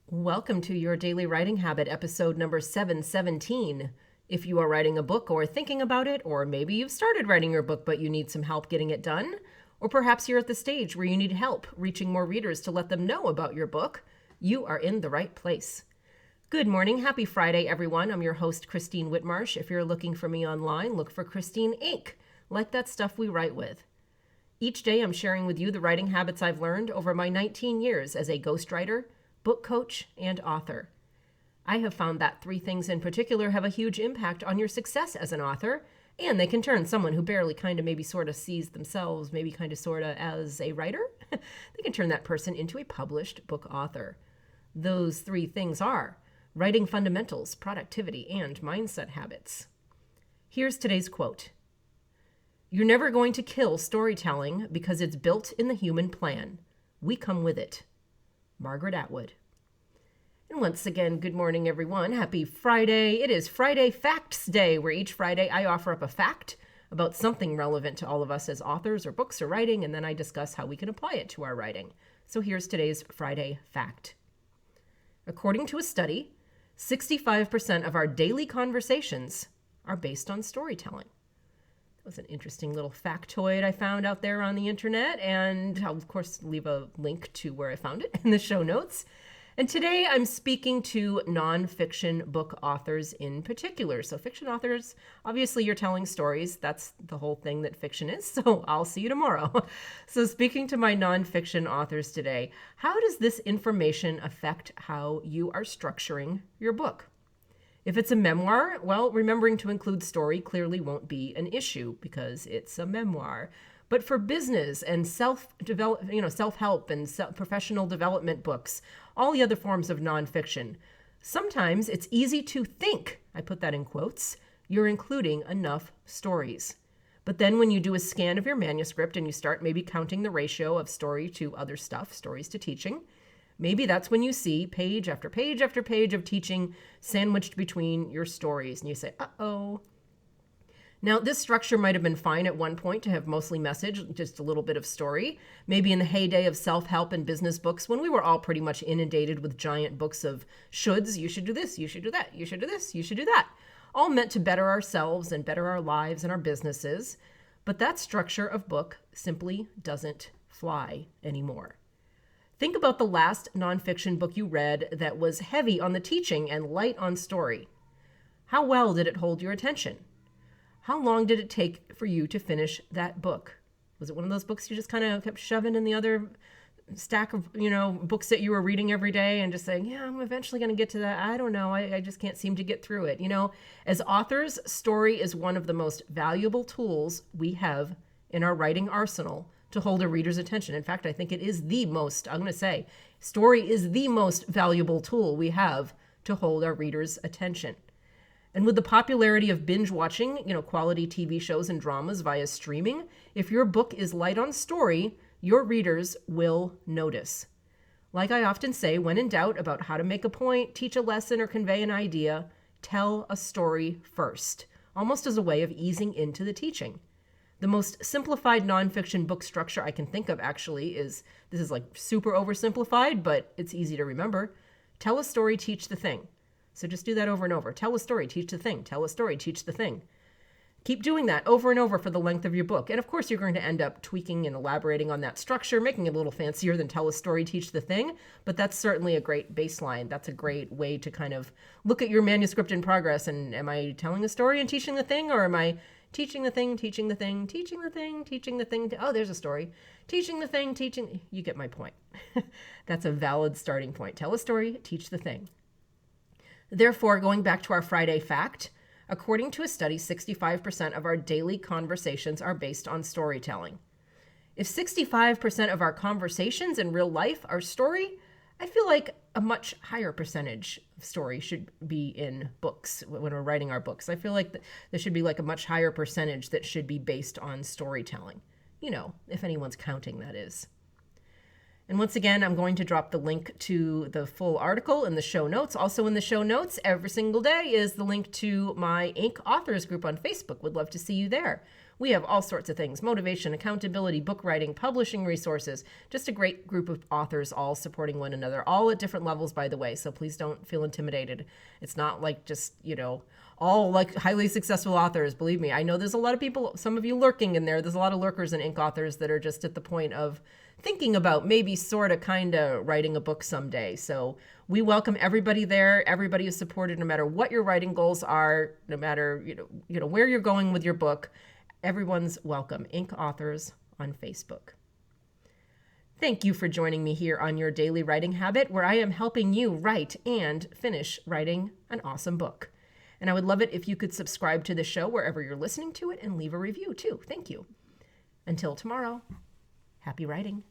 Welcome to your Daily Writing Habit, episode number 717. If you are writing a book or thinking about it, or maybe you've started writing your book but you need some help getting it done, or perhaps you're at the stage where you need help reaching more readers to let them know about your book, you are in the right place. Good morning. Happy Friday, everyone. I'm your host, Christine Whitmarsh. If you're looking for me online, look for Christine Inc., like that stuff we write with. Each day, I'm sharing with you the writing habits I've learned over my 19 years as a ghostwriter, book coach, and author. I have found that three things in particular have a huge impact on your success as an author, and they can turn someone who barely kind of maybe sort of sees themselves maybe kind of sort of as a writer, they can turn that person into a published book author. Those three things are writing fundamentals, productivity, and mindset habits. Here's today's quote. "You're never going to kill storytelling because it's built in the human plan. We come with it." Margaret Atwood. And once again, good morning, everyone. Happy Friday. It is Friday Facts Day, where each Friday I offer up a fact about something relevant to all of us as authors or books or writing, and then I discuss how we can apply it to our writing. So here's today's Friday fact. According to a study, 65% of our daily conversations are based on storytelling. That was an interesting little factoid I found out there on the internet, and I'll, of course, leave a link to where I found it in the show notes. And today I'm speaking to nonfiction book authors in particular. So fiction authors, obviously you're telling stories. That's the whole thing that fiction is. So I'll see you tomorrow. So speaking to my nonfiction authors today, how does this information affect how you are structuring your book? If it's a memoir, well, remembering to include story clearly won't be an issue because it's a memoir. But for business and self-help and professional development books, all the other forms of nonfiction, sometimes it's easy to think, I put that in quotes, you're including enough stories. But then when you do a scan of your manuscript and you start maybe counting the ratio of story to other stuff, stories to teaching, maybe that's when you see page after page after page of teaching sandwiched between your stories. And you say, uh-oh. Now, this structure might have been fine at one point to have mostly message, just a little bit of story. Maybe in the heyday of self-help and business books, when we were all pretty much inundated with giant books of shoulds, you should do this, you should do that, you should do this, you should do that. All meant to better ourselves and better our lives and our businesses. But that structure of book simply doesn't fly anymore. Think about the last nonfiction book you read that was heavy on the teaching and light on story. How well did it hold your attention? How long did it take for you to finish that book? Was it one of those books you just kind of kept shoving in the other stack of, books that you were reading every day and just saying, yeah, I'm eventually going to get to that. I don't know. I just can't seem to get through it. As authors, story is one of the most valuable tools we have in our writing arsenal to hold a reader's attention. In fact, I think it is story is the most valuable tool we have to hold our readers' attention. And with the popularity of binge watching, quality TV shows and dramas via streaming, if your book is light on story, your readers will notice. Like I often say, when in doubt about how to make a point, teach a lesson, or convey an idea, tell a story first, almost as a way of easing into the teaching. The most simplified nonfiction book structure I can think of actually this is like super oversimplified, but it's easy to remember. Tell a story, teach the thing. So just do that over and over. Tell a story, teach the thing. Tell a story, teach the thing. Keep doing that over and over for the length of your book. And of course, you're going to end up tweaking and elaborating on that structure, making it a little fancier than tell a story, teach the thing. But that's certainly a great baseline. That's a great way to kind of look at your manuscript in progress. And am I telling a story and teaching the thing? Or am I teaching the thing, teaching the thing, teaching the thing, teaching the thing? Oh, there's a story. Teaching the thing, teaching. You get my point. That's a valid starting point. Tell a story, teach the thing. Therefore, going back to our Friday fact, according to a study, 65% of our daily conversations are based on storytelling. If 65% of our conversations in real life are story, I feel like a much higher percentage of story should be in books when we're writing our books. I feel like there should be like a much higher percentage that should be based on storytelling. If anyone's counting, that is. And once again, I'm going to drop the link to the full article in the show notes. Also in the show notes every single day is the link to my Inc. authors group on Facebook. Would love to see you there. We have all sorts of things: motivation, accountability, book writing, publishing resources. Just a great group of authors all supporting one another, all at different levels, by the way. So please don't feel intimidated. It's not like just, all like highly successful authors. Believe me, I know there's a lot of people, some of you lurking in there. There's a lot of lurkers and ink authors that are just at the point of thinking about maybe sort of kind of writing a book someday. So we welcome everybody there. Everybody is supported no matter what your writing goals are, no matter where you're going with your book. Everyone's welcome. Ink Authors on Facebook. Thank you for joining me here on Your Daily Writing Habit, where I am helping you write and finish writing an awesome book. And I would love it if you could subscribe to the show wherever you're listening to it and leave a review too. Thank you. Until tomorrow, happy writing.